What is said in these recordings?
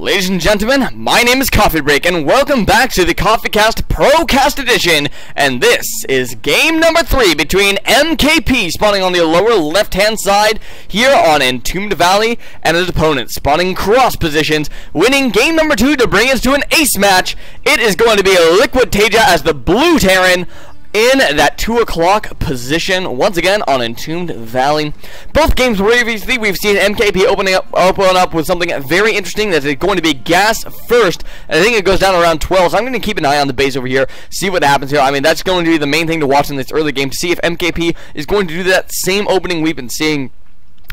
Ladies and gentlemen, my name is Coffee Break, and welcome back to the CoffeeCast ProCast Edition. And this is game number 3 between MKP spawning on the lower left-hand side here on Entombed Valley, and his opponent spawning cross positions, winning game number 2 to bring us to an ace match. It is going to be LiquidTaeja as the blue Terran in that 2 o'clock position once again on Entombed Valley. Both games previously we've seen MKP open up with something very interesting. That is going to be gas first, and I think it goes down around 12, so I'm going to keep an eye on the base over here, see what happens here. I mean, that's going to be the main thing to watch in this early game, to see if MKP is going to do that same opening we've been seeing.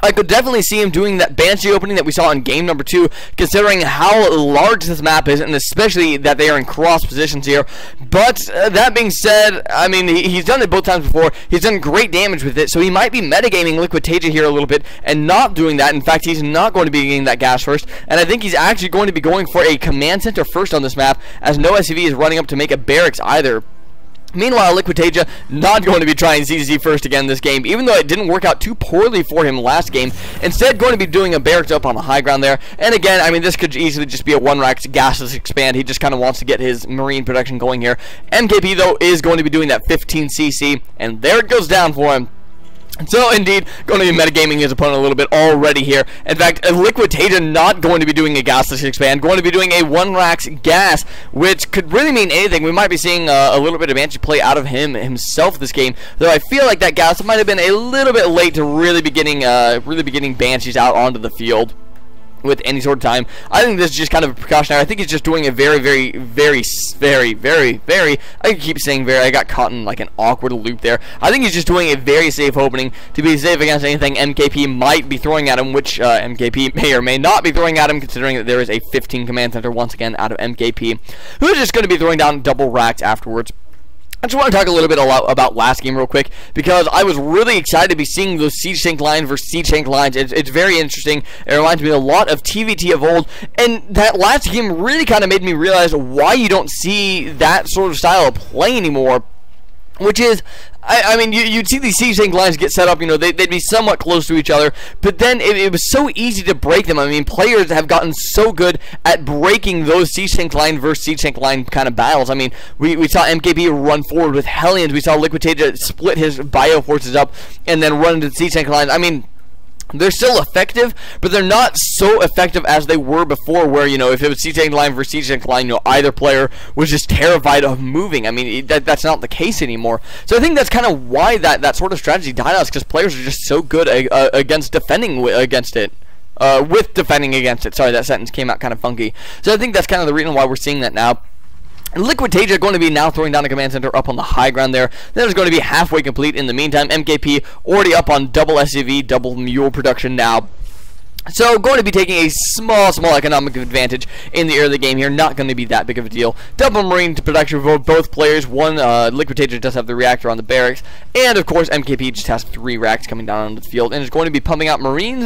I could definitely see him doing that Banshee opening that we saw in game number 2, considering how large this map is, and especially that they are in cross positions here. But that being said, I mean, he's done it both times before. He's done great damage with it, so he might be metagaming LiquidTaeja here a little bit and not doing that. In fact, he's not going to be getting that gas first, and I think he's actually going to be going for a command center first on this map, as no SCV is running up to make a barracks either. Meanwhile, LiquidTaeja not going to be trying ZZ first again this game, even though it didn't work out too poorly for him last game. Instead, going to be doing a barracks up on the high ground there. And again, I mean, this could easily just be a one-rack gasless expand. He just kind of wants to get his marine production going here. MKP, though, is going to be doing that 15cc, and there it goes down for him. So, indeed, going to be metagaming his opponent a little bit already here. In fact, LiquidTaeja not going to be doing a gasless expand, going to be doing a one-racks gas, which could really mean anything. We might be seeing a little bit of Banshee play out of himself this game, though I feel like that gas might have been a little bit late to really be getting Banshees out onto the field with any sort of time. I think this is just kind of a precautionary. I think he's just doing a very, I keep saying very, I got caught in like an awkward loop there. I think he's just doing a very safe opening to be safe against anything MKP might be throwing at him, which MKP may or may not be throwing at him, considering that there is a 15 command center once again out of MKP, who's just going to be throwing down double racks afterwards. I just want to talk a little bit about last game real quick, because I was really excited to be seeing those siege tank lines versus siege tank lines. It's very interesting. It reminds me a lot of TvT of old, and that last game really kind of made me realize why you don't see that sort of style of play anymore. Which is, I mean, you'd see these siege tank lines get set up, you know, they'd be somewhat close to each other, but then it was so easy to break them. I mean, players have gotten so good at breaking those siege tank line versus siege tank line kind of battles. I mean, we saw MKP run forward with Hellions, we saw LiquidTaeja split his bio forces up and then run into the siege tank lines. I mean, they're still effective, but they're not so effective as they were before, where, you know, if it was siege tank line versus siege tank line, you know, either player was just terrified of moving. I mean, that's not the case anymore. So I think that's kind of why that sort of strategy died out, because players are just so good against defending against it. With defending against it. Sorry, that sentence came out kind of funky. So I think that's kind of the reason why we're seeing that now. LiquidTaeja going to be now throwing down a command center up on the high ground there. That is going to be halfway complete in the meantime. MKP already up on double SCV, double mule production now. So going to be taking a small economic advantage in the early game here. Not going to be that big of a deal. Double marine production for both players. One, LiquidTaeja does have the reactor on the barracks. And of course MKP just has 3 racks coming down onto the field. And is going to be pumping out marines.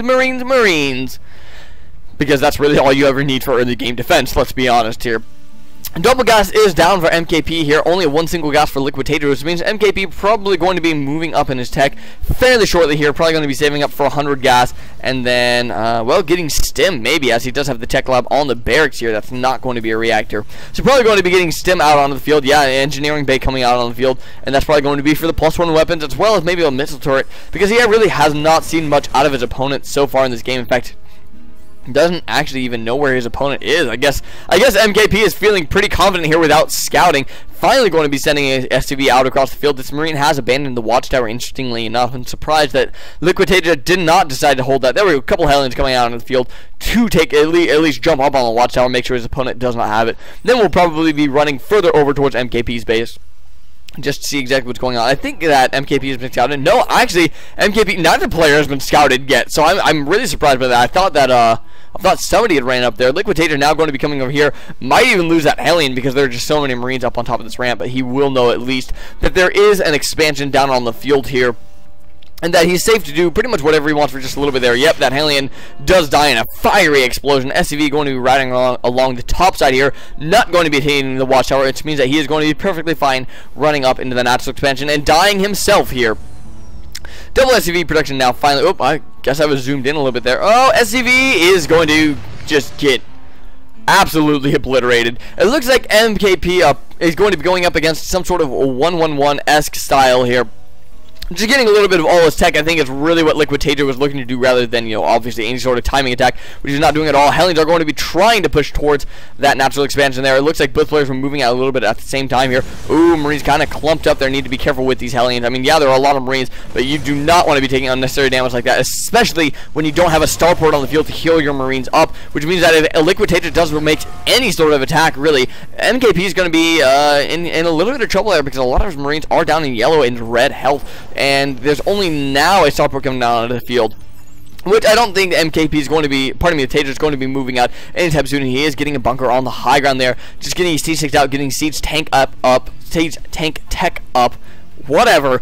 Because that's really all you ever need for early game defense, let's be honest here. Double gas is down for MKP here, only one single gas for LiquidTaeja, which means MKP probably going to be moving up in his tech fairly shortly here, probably going to be saving up for 100 gas, and then, well, getting stim maybe, as he does have the tech lab on the barracks here. That's not going to be a reactor. So probably going to be getting stim out onto the field, yeah, engineering bay coming out on the field, and that's probably going to be for the +1 weapons, as well as maybe a missile turret, because he really has not seen much out of his opponent so far in this game. In fact, doesn't actually even know where his opponent is. I guess MKP is feeling pretty confident here without scouting. Finally going to be sending a SCV out across the field. This marine has abandoned the watchtower, interestingly enough. I'm surprised that LiquidTaeja did not decide to hold that. There were a couple Hellions coming out on the field to take at least jump up on the watchtower, make sure his opponent does not have it. Then we'll probably be running further over towards MKP's base, just to see exactly what's going on. I think that MKP has been scouted. No, actually, MKP, neither player has been scouted yet, so I'm really surprised by that. I thought somebody had ran up there. LiquidTaeja now going to be coming over here. Might even lose that Hellion because there are just so many Marines up on top of this ramp, but he will know at least that there is an expansion down on the field here, and that he's safe to do pretty much whatever he wants for just a little bit there. Yep, that Hellion does die in a fiery explosion. SCV going to be riding along the top side here, not going to be hitting the watchtower, which means that he is going to be perfectly fine running up into the natural expansion and dying himself here. Double SCV production now finally. Oh, I guess I was zoomed in a little bit there. Oh, SCV is going to just get absolutely obliterated. It looks like MKP is going to be going up against some sort of 1-1-1-esque style here. Just getting a little bit of all his tech, I think, is really what LiquidTaeja was looking to do, rather than, you know, obviously any sort of timing attack, which he's not doing at all. Hellions are going to be trying to push towards that natural expansion there. It looks like both players were moving out a little bit at the same time here. Ooh, Marines kind of clumped up there. Need to be careful with these Hellions. I mean, yeah, there are a lot of Marines, but you do not want to be taking unnecessary damage like that, especially when you don't have a starport on the field to heal your Marines up, which means that if LiquidTaeja does make any sort of attack, really, MKP is going to be in a little bit of trouble there, because a lot of his Marines are down in yellow and red health, and there's only now a starport coming down onto the field, which I don't think the MKP is going to be, Taeja is going to be moving out anytime soon. He is getting a bunker on the high ground there, just getting his Siege out, getting Siege tank Siege tank tech up, whatever.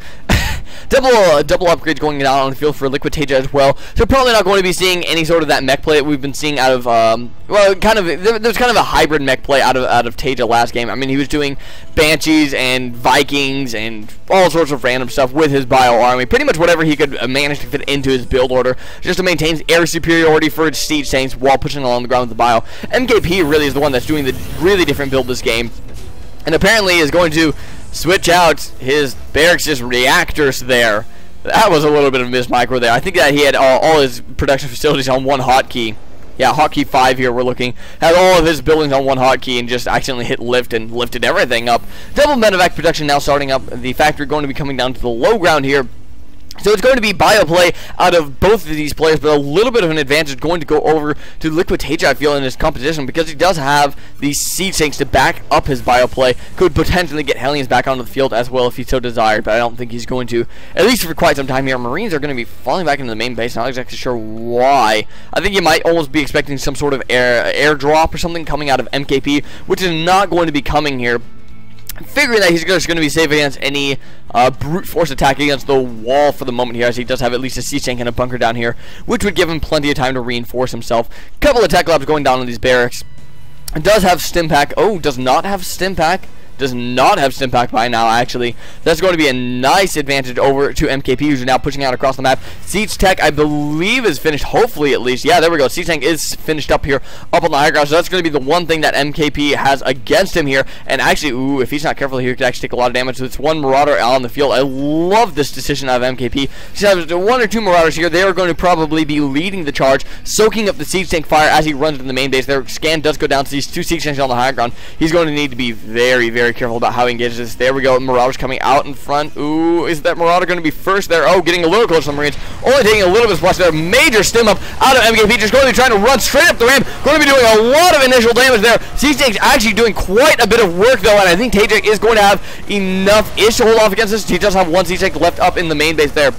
Double upgrades going down on the field for LiquidTaeja as well. So probably not going to be seeing any sort of that mech play that we've been seeing out of well, there's kind of a hybrid mech play out of Taeja last game. I mean, he was doing Banshees and Vikings and all sorts of random stuff with his bio army, pretty much whatever he could manage to fit into his build order, just to maintain air superiority for his siege tanks while pushing along the ground with the bio. MKP really is the one that's doing the really different build this game, and apparently is going to switch out his barracks reactors there. That was a little bit of a mismicro there. I think that he had all his production facilities on one hotkey. Yeah, hotkey 5 here we're looking. Had all of his buildings on one hotkey and just accidentally hit lift and lifted everything up. Double medevac production now starting up. The factory going to be coming down to the low ground here. So it's going to be bio play out of both of these players, but a little bit of an advantage going to go over to LiquidTaeja, I feel, in his competition, because he does have these siege tanks to back up his bio play. Could potentially get Hellions back onto the field as well if he so desired, but I don't think he's going to, at least for quite some time here. Marines are going to be falling back into the main base. Not exactly sure why. I think you might almost be expecting some sort of airdrop or something coming out of MKP, which is not going to be coming here. Figuring that he's just going to be safe against any brute force attack against the wall for the moment here, as he does have at least a siege tank and a bunker down here, which would give him plenty of time to reinforce himself. Couple of tech labs going down on these barracks. It does have stim pack. Oh, does not have stim pack. Does not have stim pack by now, actually. That's going to be a nice advantage over to MKP, who's now pushing out across the map. Siege Tech, I believe, is finished, hopefully at least. Yeah, there we go. Siege Tank is finished up here, up on the high ground. So that's going to be the one thing that MKP has against him here. And actually, ooh, if he's not careful here, he could actually take a lot of damage. So it's one Marauder out on the field. I love this decision out of MKP. She has one or two Marauders here. They are going to probably be leading the charge, soaking up the Siege Tank fire as he runs into the main base. Their scan does go down to these two Siege Tanks on the high ground. He's going to need to be very, very careful about how he engages this. There we go. Marauders coming out in front. Ooh, is that Marauder going to be first there? Oh, getting a little close to the Marines. Only taking a little bit of splash there. Major stim up out of MKP. Just going to be trying to run straight up the ramp. Going to be doing a lot of initial damage there. Siege Tank's actually doing quite a bit of work though, and I think Taeja is going to have enough-ish to hold off against this. He does have one Siege Tank left up in the main base there.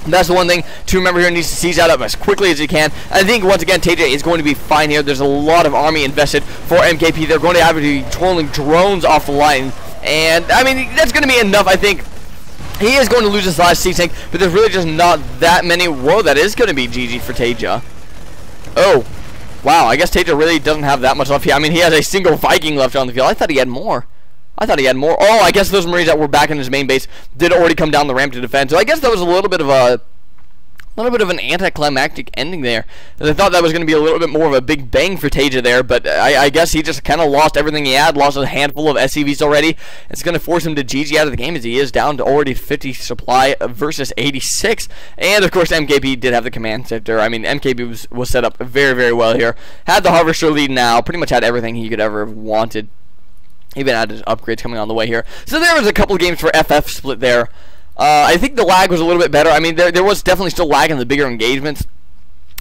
That's the one thing to remember here. Needs to siege that up as quickly as he can. I think once again Taeja is going to be fine here. There's a lot of army invested for MKP. They're going to have to be trolling drones off the line, and I mean that's going to be enough. I think he is going to lose his last siege tank, but there's really just not that many. Whoa, that is going to be GG for Taeja. Oh, wow. I guess Taeja really doesn't have that much left here. I mean, he has a single Viking left on the field. I thought he had more. Oh, I guess those Marines that were back in his main base did already come down the ramp to defend. So I guess that was a little bit of an anticlimactic ending there. I thought that was going to be a little bit more of a big bang for Taeja there, but I guess he just kind of lost everything he had, lost a handful of SCVs already. It's going to force him to GG out of the game, as he is down to already 50 supply versus 86. And of course MKP did have the command center. I mean, MKP was set up very, very well here. Had the Harvester lead now, pretty much had everything he could ever have wanted. Even had his upgrades coming on the way here. So there was a couple games for FF split there. I think the lag was a little bit better. I mean, there was definitely still lag in the bigger engagements.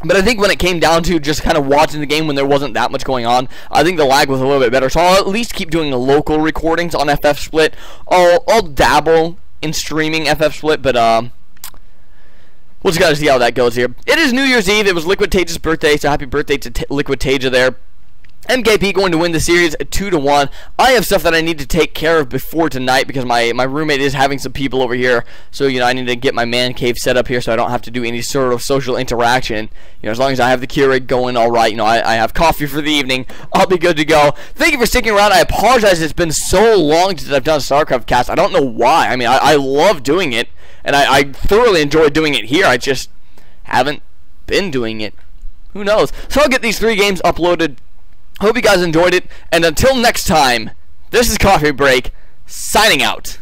But I think when it came down to just kind of watching the game when there wasn't that much going on, I think the lag was a little bit better. So I'll at least keep doing the local recordings on FF Split. I'll dabble in streaming FF Split, but we'll just gotta see how that goes here. It is New Year's Eve. It was LiquidTaeja's birthday, so happy birthday to LiquidTaeja there. MKP going to win the series 2-1. I have stuff that I need to take care of before tonight because my roommate is having some people over here. So, you know, I need to get my man cave set up here so I don't have to do any sort of social interaction. You know, as long as I have the Keurig going all right, you know, I have coffee for the evening, I'll be good to go. Thank you for sticking around. I apologize. It's been so long since I've done a StarCraft cast. I don't know why. I mean, I love doing it, and I thoroughly enjoy doing it here. I just haven't been doing it. Who knows? So I'll get these 3 games uploaded Hope you guys enjoyed it, and until next time, this is Coffee Break, signing out.